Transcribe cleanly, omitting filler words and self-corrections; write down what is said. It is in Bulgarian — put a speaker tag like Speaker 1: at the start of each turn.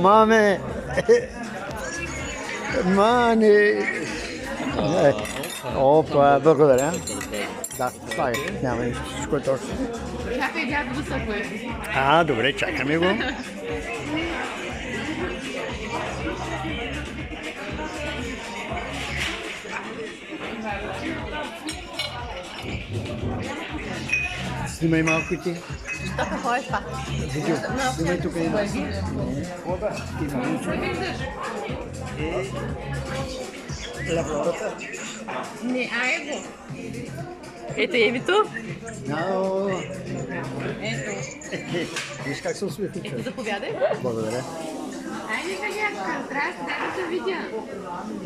Speaker 1: máme... Mani... Opa, благодаря. Да, слагай, няма нищо, всичко е точно.
Speaker 2: Чакай дядо да съпвай.
Speaker 1: Добре, чакаме го. Снимай малко и ти.
Speaker 2: Тук ходиш па.
Speaker 1: Видео, снимай тук и нас.
Speaker 2: Не, ай го. Ето името. Ето.
Speaker 1: Виж как се усмихна.
Speaker 2: Ето заповядай.
Speaker 1: Благодаря.
Speaker 2: Айде, Галяка, трябва да видя.